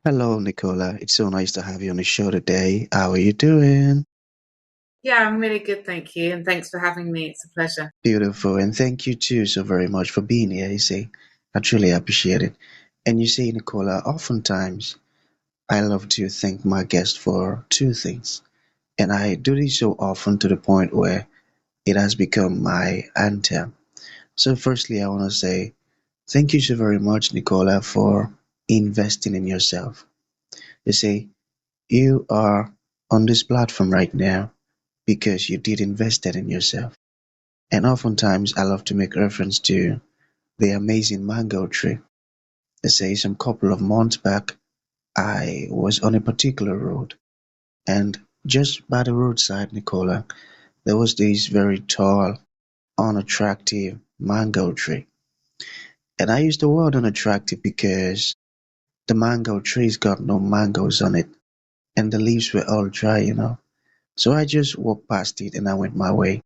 Hello, Nicola. It's so nice to have you on the show today. How are you doing? Yeah, I'm really good, thank you. And thanks for having me. It's a pleasure. Beautiful. And thank you too so very much for being here. You see, I truly appreciate it. And you see, Nicola, oftentimes I love to thank my guests for two things. And I do this so often to the point where it has become my anthem. So, firstly, I want to say thank you so very much, Nicola, for investing in yourself. You see, you are on this platform right now because you did invested in yourself. And oftentimes I love to make reference to the amazing mango tree. Let's say some couple of months back, I was on a particular road, and just by the roadside, Nicola, there was this very tall, unattractive mango tree. And I use the word unattractive because the mango tree's got no mangoes on it, and the leaves were all dry. So I just walked past it and I went my way.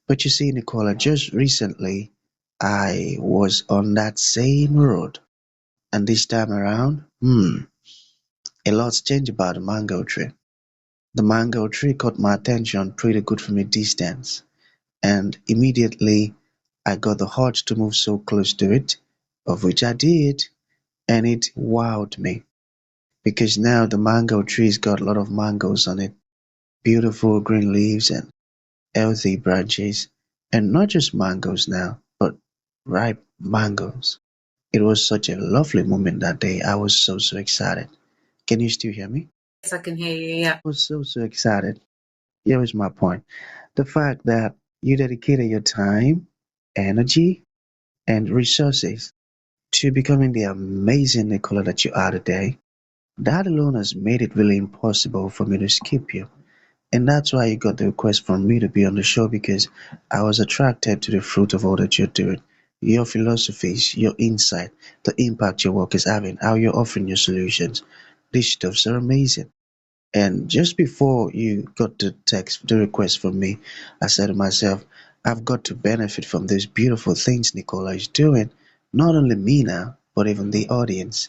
But you see, Nicola, just recently I was on that same road, and this time around, a lot's changed about the mango tree. The mango tree caught my attention pretty good from a distance, and immediately I got the urge to move so close to it, of which I did, and it wowed me because now the mango tree's got a lot of mangoes on it, beautiful green leaves and healthy branches, and not just mangoes now, but ripe mangoes. It was such a lovely moment that day. I was so excited. Can you still hear me? Yes, I can hear you. Yeah. I was so excited. Here is my point. The fact that you dedicated your time, energy, and resources to becoming the amazing Nicola that you are today, that alone has made it really impossible for me to skip you. And that's why you got the request from me to be on the show because I was attracted to the fruit of all that you're doing. Your philosophies, your insight, the impact your work is having, how you're offering your solutions. These stuffs are amazing. And just before you got the request from me, I said to myself, I've got to benefit from these beautiful things Nicola is doing. Not only me now, but even the audience.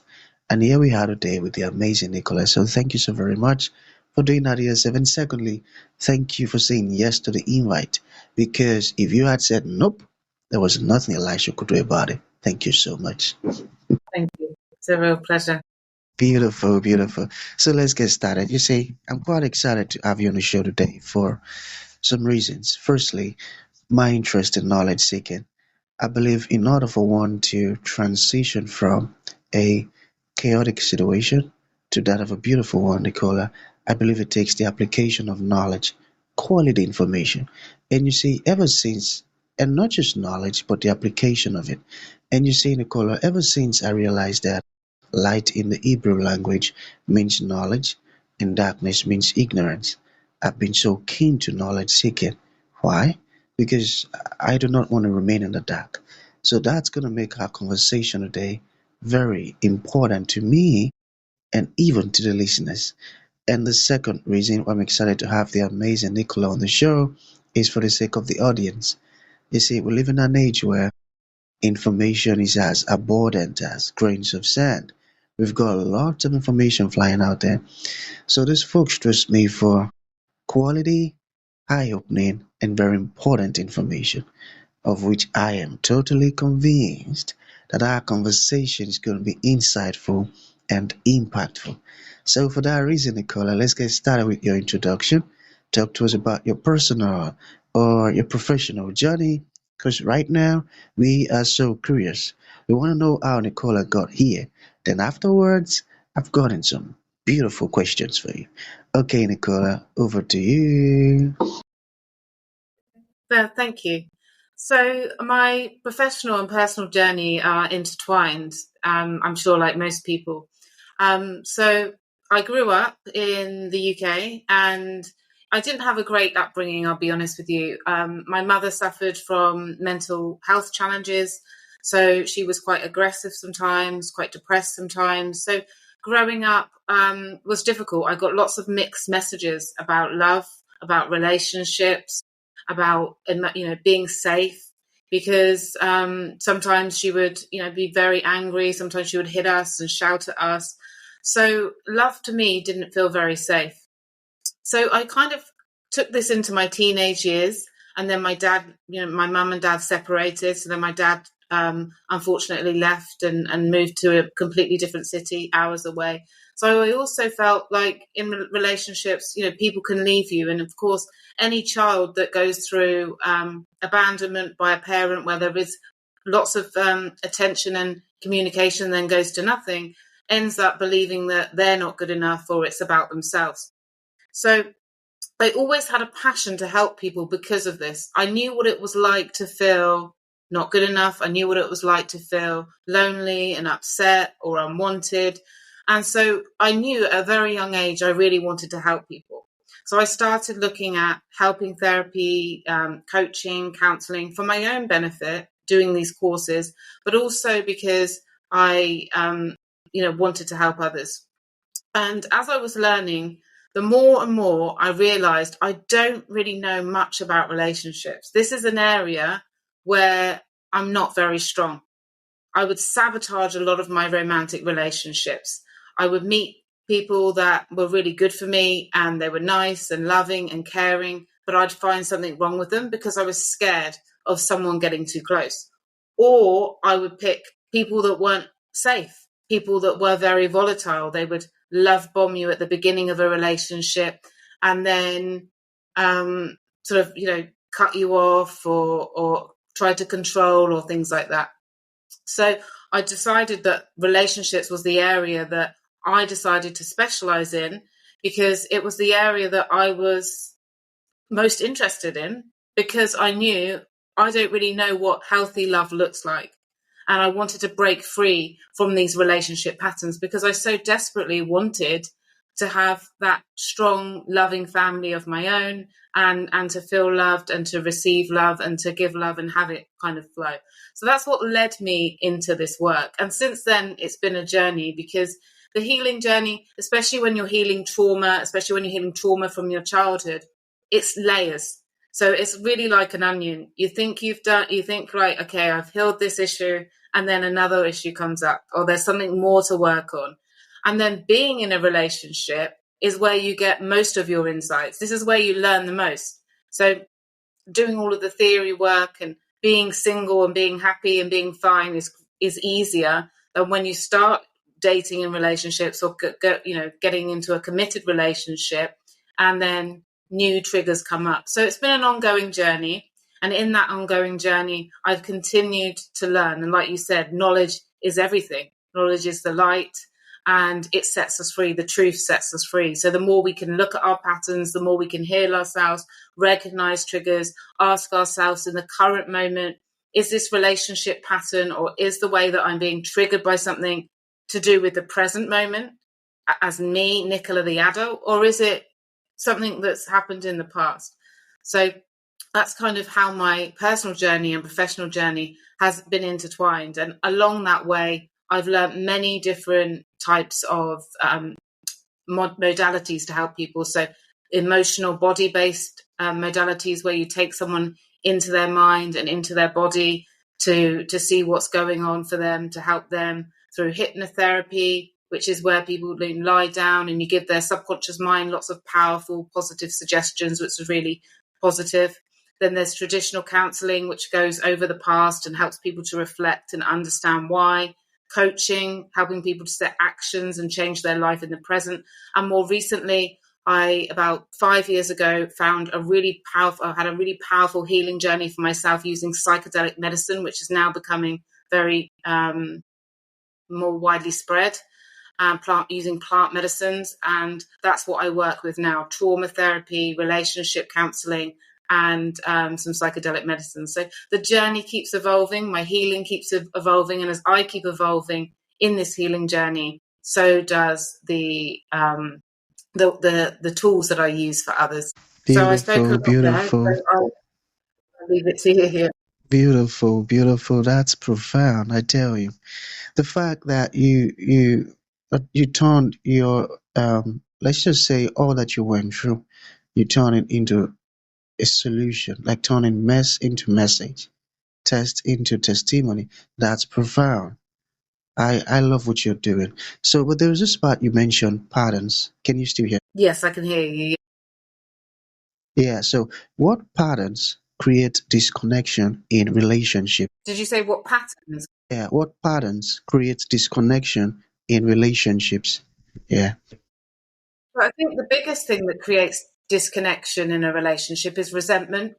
And here we are today with the amazing Nicola. So thank you so very much for doing that yourself. And secondly, thank you for saying yes to the invite. Because if you had said nope, there was nothing Elisha could do about it. Thank you so much. Thank you. It's a real pleasure. Beautiful, beautiful. So let's get started. You see, I'm quite excited to have you on the show today for some reasons. Firstly, my interest in knowledge seeking. I believe in order for one to transition from a chaotic situation to that of a beautiful one, Nicola, I believe it takes the application of knowledge, quality information. And you see, ever since, and not just knowledge, but the application of it. And you see, Nicola, ever since I realized that light in the Hebrew language means knowledge and darkness means ignorance, I've been so keen to knowledge seeking. Why? Because I do not want to remain in the dark. So that's going to make our conversation today very important to me and even to the listeners. And the second reason why I'm excited to have the amazing Nicola on the show is for the sake of the audience. You see, we live in an age where information is as abundant as grains of sand. We've got lots of information flying out there. So these folks trust me for quality, eye-opening, and very important information, of which I am totally convinced that our conversation is going to be insightful and impactful. So, for that reason, Nicola, let's get started with your introduction. Talk to us about your personal or your professional journey, because right now we are so curious. We want to know how Nicola got here. Then, afterwards, I've gotten some beautiful questions for you. Okay, Nicola, over to you. Thank you. So, my professional and personal journey are intertwined, I'm sure, like most people. So, I grew up in the UK and I didn't have a great upbringing, I'll be honest with you. My mother suffered from mental health challenges. So, she was quite aggressive sometimes, quite depressed sometimes. So, growing up was difficult. I got lots of mixed messages about love, about relationships, about being safe, because sometimes she would be very angry, sometimes she would hit us and shout at us. So love to me didn't feel very safe. So I kind of took this into my teenage years, and then my dad, my mum and dad separated. So then my dad, unfortunately, left and moved to a completely different city, hours away. So I also felt like in relationships, people can leave you, and of course, any child that goes through abandonment by a parent, where there is lots of attention and communication, then goes to nothing, ends up believing that they're not good enough or it's about themselves. So I always had a passion to help people because of this. I knew what it was like to feel not good enough. I knew what it was like to feel lonely and upset or unwanted. And so I knew at a very young age I really wanted to help people. So I started looking at helping therapy, coaching, counseling for my own benefit, doing these courses, but also because I, wanted to help others. And as I was learning, the more and more I realized I don't really know much about relationships. This is an area where I'm not very strong. I would sabotage a lot of my romantic relationships. I would meet people that were really good for me and they were nice and loving and caring, but I'd find something wrong with them because I was scared of someone getting too close. Or I would pick people that weren't safe, people that were very volatile. They would love bomb you at the beginning of a relationship and then sort of, cut you off or try to control or things like that. So I decided that relationships was the area that I decided to specialize in because it was the area that I was most interested in, because I knew I don't really know what healthy love looks like. And I wanted to break free from these relationship patterns because I so desperately wanted to have that strong, loving family of my own and to feel loved and to receive love and to give love and have it kind of flow. So that's what led me into this work. And since then, it's been a journey, because the healing journey, especially when you're healing trauma, especially when you're healing trauma from your childhood, it's layers. So it's really like an onion. You think, right, okay, I've healed this issue, and then another issue comes up, or there's something more to work on. And then being in a relationship is where you get most of your insights. This is where you learn the most. So doing all of the theory work and being single and being happy and being fine is easier than when you start dating in relationships or getting into a committed relationship and then new triggers come up. So it's been an ongoing journey. And in that ongoing journey, I've continued to learn. And like you said, knowledge is everything. Knowledge is the light, and it sets us free. The truth sets us free. So the more we can look at our patterns, the more we can heal ourselves, recognize triggers, ask ourselves in the current moment, is this relationship pattern, or is the way that I'm being triggered by something to do with the present moment as me, Nicola the adult, or is it something that's happened in the past? So that's kind of how my personal journey and professional journey has been intertwined. And along that way, I've learned many different types of modalities to help people. So emotional body-based modalities, where you take someone into their mind and into their body to see what's going on for them, to help them through hypnotherapy, which is where people lie down and you give their subconscious mind lots of powerful, positive suggestions, which is really positive. Then there's traditional counseling, which goes over the past and helps people to reflect and understand why. Coaching, helping people to set actions and change their life in the present. And more recently, I, about 5 years ago, had a really powerful healing journey for myself using psychedelic medicine, which is now becoming very more widely spread, using plant medicines. And that's what I work with now: trauma therapy, relationship counseling, and some psychedelic medicine. So the journey keeps evolving, my healing keeps evolving, and as I keep evolving in this healing journey, so does the tools that I use for others. So I spoke a Beautiful, lot there, beautiful, so I'll leave it to you here. beautiful, beautiful. That's profound, I tell you. The fact that you turned your let's just say all that you went through, you turn it into a solution, like turning mess into message, test into testimony. That's profound. I love what you're doing. So, but there was this part you mentioned patterns. Can you still hear? Yes, I can hear you. Yeah. So, what patterns create disconnection in relationship? Did you say what patterns? Yeah. What patterns create disconnection in relationships? Yeah. But I think the biggest thing that creates disconnection in a relationship is resentment.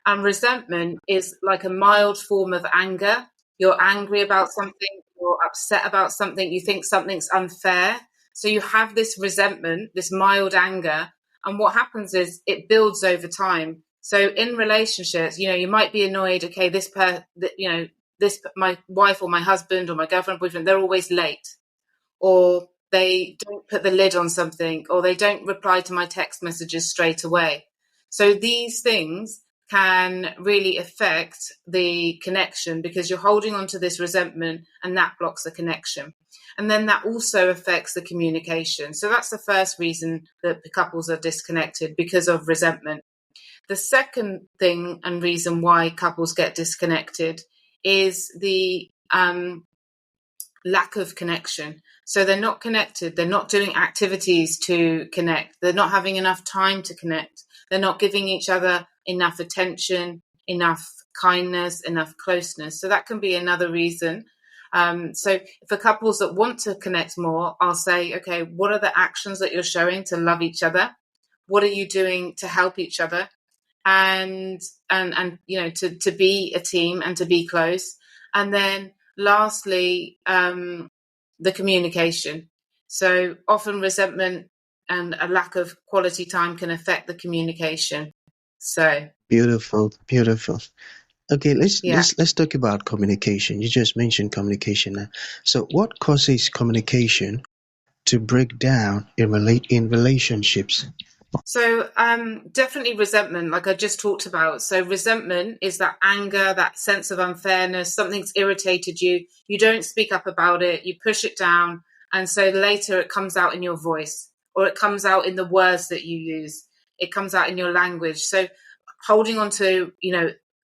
And resentment is like a mild form of anger. You're angry about something, you're upset about something, you think something's unfair. So you have this resentment, this mild anger. And what happens is it builds over time. So in relationships, you might be annoyed, okay, my wife or my husband or my girlfriend, boyfriend, they're always late, or they don't put the lid on something, or they don't reply to my text messages straight away. So these things can really affect the connection because you're holding on to this resentment and that blocks the connection. And then that also affects the communication. So that's the first reason that the couples are disconnected, because of resentment. The second thing and reason why couples get disconnected is the lack of connection. So they're not connected. They're not doing activities to connect. They're not having enough time to connect. They're not giving each other enough attention, enough kindness, enough closeness. So that can be another reason. So for couples that want to connect more, I'll say, okay, what are the actions that you're showing to love each other? What are you doing to help each other? And to be a team and to be close. And then lastly, the communication. So often resentment and a lack of quality time can affect the communication. So Beautiful. Beautiful. Okay, let's yeah. let's let's talk about communication. You just mentioned communication now. So, what causes communication to break down in relationships? So definitely resentment, like I just talked about. So resentment is that anger, that sense of unfairness, something's irritated you. You don't speak up about it, you push it down. And so later it comes out in your voice, or it comes out in the words that you use. It comes out in your language. So holding on to,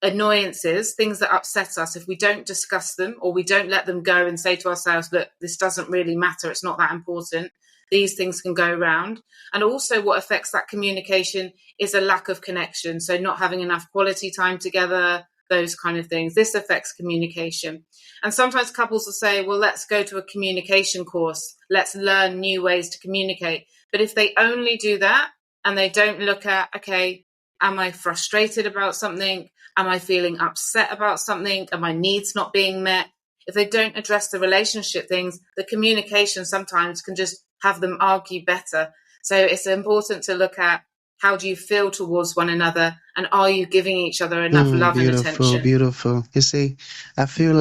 annoyances, things that upset us, if we don't discuss them or we don't let them go and say to ourselves, look, this doesn't really matter, it's not that important, these things can go around. And also what affects that communication is a lack of connection. So not having enough quality time together, those kind of things. This affects communication. And sometimes couples will say, well, let's go to a communication course. Let's learn new ways to communicate. But if they only do that and they don't look at, okay, am I frustrated about something? Am I feeling upset about something? Are my needs not being met? If they don't address the relationship things, the communication sometimes can just have them argue better. So it's important to look at, how do you feel towards one another, and are you giving each other enough love and Beautiful, attention? beautiful. You see, I feel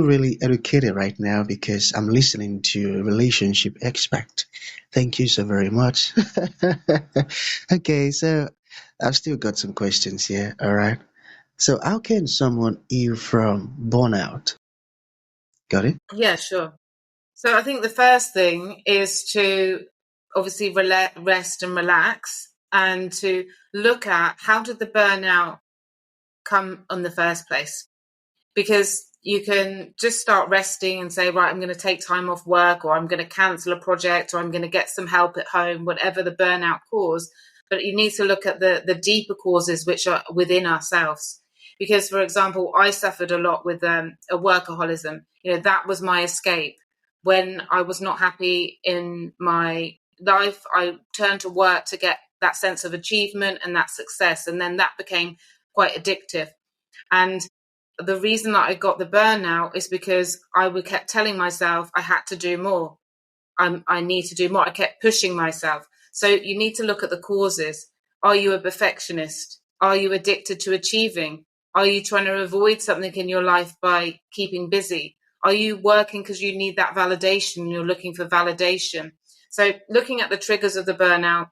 really educated right now because I'm listening to a relationship expert. Thank you so very much. Okay, so I've still got some questions here. All right. So, how can someone heal from burnout? Got it? Yeah, sure. So I think the first thing is to obviously rest and relax, and to look at, how did the burnout come in the first place? Because you can just start resting and say, right, I'm going to take time off work, or I'm going to cancel a project, or I'm going to get some help at home, whatever the burnout caused. But you need to look at the deeper causes, which are within ourselves. Because, for example, I suffered a lot with a workaholism. That was my escape. When I was not happy in my life, I turned to work to get that sense of achievement and that success. And then that became quite addictive. And the reason that I got the burnout is because I kept telling myself I had to do more. I need to do more. I kept pushing myself. So you need to look at the causes. Are you a perfectionist? Are you addicted to achieving? Are you trying to avoid something in your life by keeping busy? Are you working because you need that validation? You're looking for validation. So looking at the triggers of the burnout,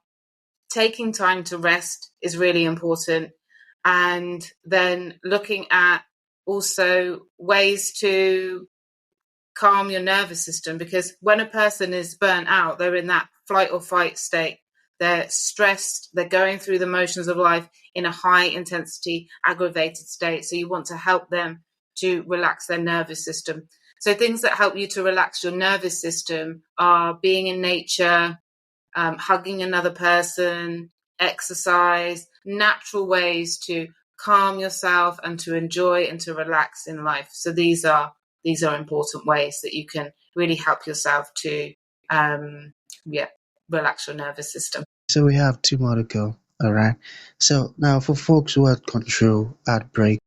taking time to rest is really important. And then looking at also ways to calm your nervous system, because when a person is burnt out, they're in that flight or fight state. They're stressed, they're going through the motions of life in a high intensity, aggravated state. So you want to help them to relax their nervous system. So things that help you to relax your nervous system are being in nature, hugging another person, exercise, natural ways to calm yourself and to enjoy and to relax in life. So these are important ways that you can really help yourself to relax your nervous system. So we have two more to go. All right. So now for folks who had control heartbreak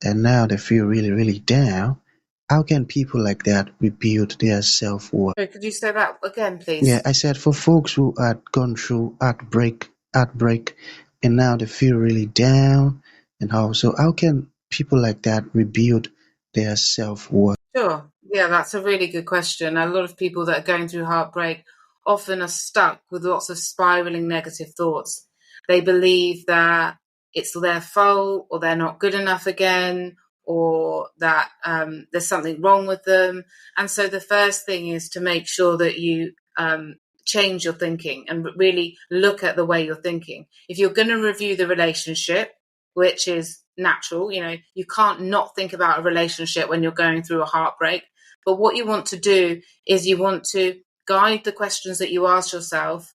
and now they feel really, really down, how can people like that rebuild their self-worth? So could you say that again, Yeah, please? I said for folks who had gone through heartbreak, and now they feel really down and how can people like that rebuild their self-worth? Sure. Yeah, that's a really good question. A lot of people that are going through heartbreak often are stuck with lots of spiraling negative thoughts. They believe that it's their fault, or they're not good enough again, or that there's something wrong with them. And so the first thing is to make sure that you change your thinking and really look at the way you're thinking. If you're going to review the relationship, which is natural, you can't not think about a relationship when you're going through a heartbreak. But what you want to do is you want to guide the questions that you ask yourself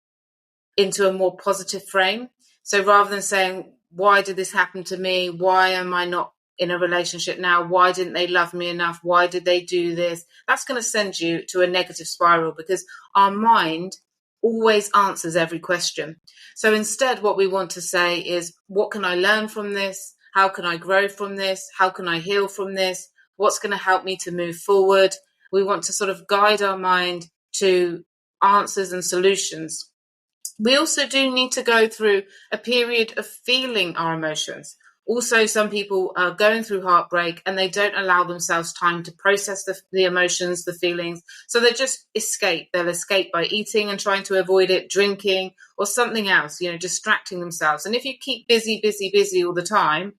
into a more positive frame. So rather than saying, why did this happen to me? Why am I not in a relationship now? Why didn't they love me enough? Why did they do this? That's going to send you to a negative spiral, because our mind always answers every question. So instead, what we want to say is, what can I learn from this? How can I grow from this? How can I heal from this? What's going to help me to move forward? We want to sort of guide our mind to answers and solutions. We also do need to go through a period of feeling our emotions. Also, some people are going through heartbreak and they don't allow themselves time to process the emotions, the feelings. So they just escape. They'll escape by eating and trying to avoid it, drinking, or something else, distracting themselves. And if you keep busy, busy, busy all the time,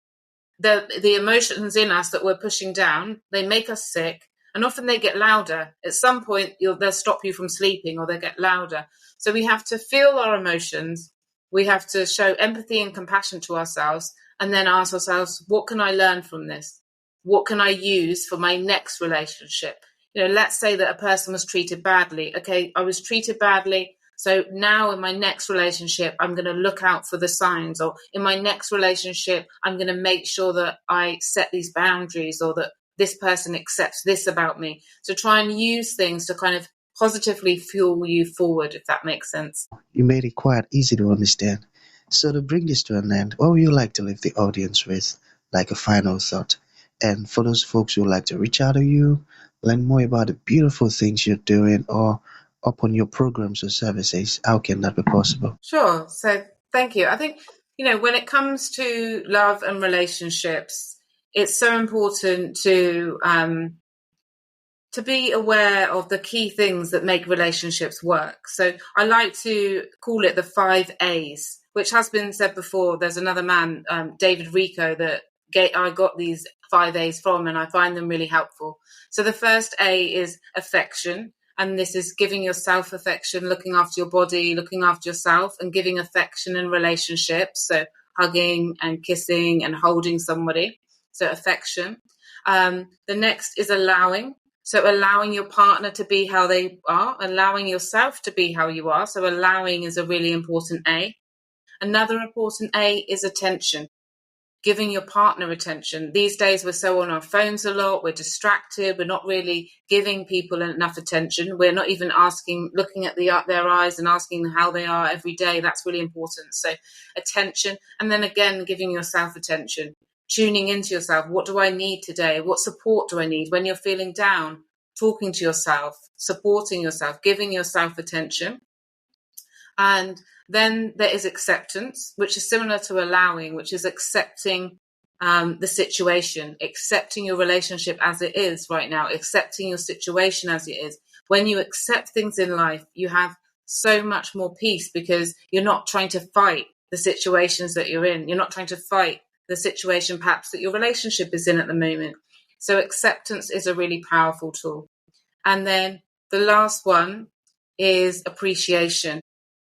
the emotions in us that we're pushing down, they make us sick. And often they get louder. At some point, they'll stop you from sleeping, or they get louder. So we have to feel our emotions. We have to show empathy and compassion to ourselves, and then ask ourselves, what can I learn from this? What can I use for my next relationship? Let's say that a person was treated badly. Okay, I was treated badly. So now in my next relationship, I'm going to look out for the signs, or in my next relationship, I'm going to make sure that I set these boundaries, or that this person accepts this about me. So try and use things to kind of positively fuel you forward, if that makes sense. You made it quite easy to understand. So to bring this to an end, what would you like to leave the audience with, like a final thought? And for those folks who would like to reach out to you, learn more about the beautiful things you're doing, or upon your programs or services, how can that be possible? Sure. So thank you. I think, when it comes to love and relationships, it's so important to be aware of the key things that make relationships work. So I like to call it the 5 A's, which has been said before. There's another man, David Rico, that I got these 5 A's from, and I find them really helpful. So the first A is affection. And this is giving yourself affection, looking after your body, looking after yourself, and giving affection in relationships. So hugging and kissing and holding somebody. So affection. The next is allowing. So allowing your partner to be how they are, allowing yourself to be how you are. So allowing is a really important A. Another important A is attention. Giving your partner attention. These days, we're so on our phones a lot. We're distracted. We're not really giving people enough attention. We're not even looking at their eyes and asking them how they are every day. That's really important. So attention. And then again, giving yourself attention. Tuning into yourself. What do I need today? What support do I need? When you're feeling down, talking to yourself, supporting yourself, giving yourself attention. And then there is acceptance, which is similar to allowing, which is accepting the situation, accepting your relationship as it is right now, accepting your situation as it is. When you accept things in life, you have so much more peace, because you're not trying to fight the situations that you're in. You're not trying to fight the situation perhaps that your relationship is in at the moment. So acceptance is a really powerful tool. And then the last one is appreciation.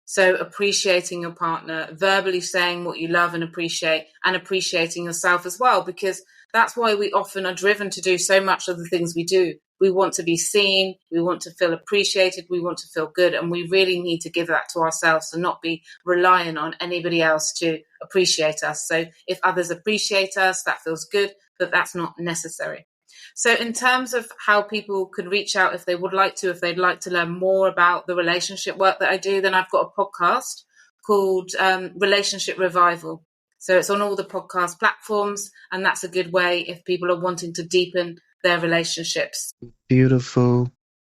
So appreciating your partner, verbally saying what you love and appreciate, and appreciating yourself as well, because that's why we often are driven to do so much of the things we do. We want to be seen. We want to feel appreciated. We want to feel good. And we really need to give that to ourselves and not be relying on anybody else to appreciate us. So if others appreciate us, that feels good, but that's not necessary. So in terms of how people could reach out if they would like to, if they'd like to learn more about the relationship work that I do, then I've got a podcast called Relationship Revival. So it's on all the podcast platforms, and that's a good way if people are wanting to deepen their relationships. Beautiful.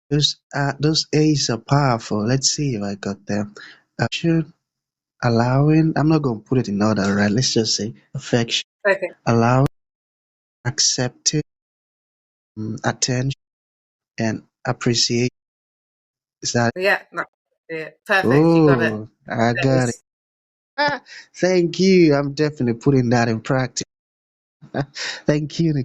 Those A's are powerful. Let's see if I got them. Should allowing. I'm not going to put it in order, right? Let's just say affection, Okay. allowing, accepting, attention, and appreciation. Is that? Yeah, that's it. Perfect. You got it. Oh, I got it. Thank you. I'm definitely putting that in practice. Thank you.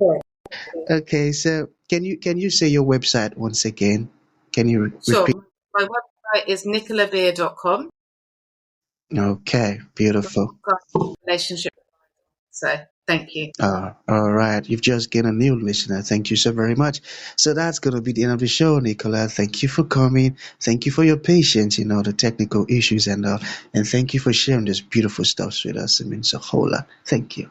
Okay, so can you say your website once again? Can you Sure. repeat? My website is nicolabeer.com. Okay, beautiful. Relationship. So thank you. All right. You've just gained a new listener. Thank you so very much. So that's going to be the end of the show, Nicola. Thank you for coming. Thank you for your patience, the technical issues and thank you for sharing this beautiful stuff with us. It means a whole lot. Thank you.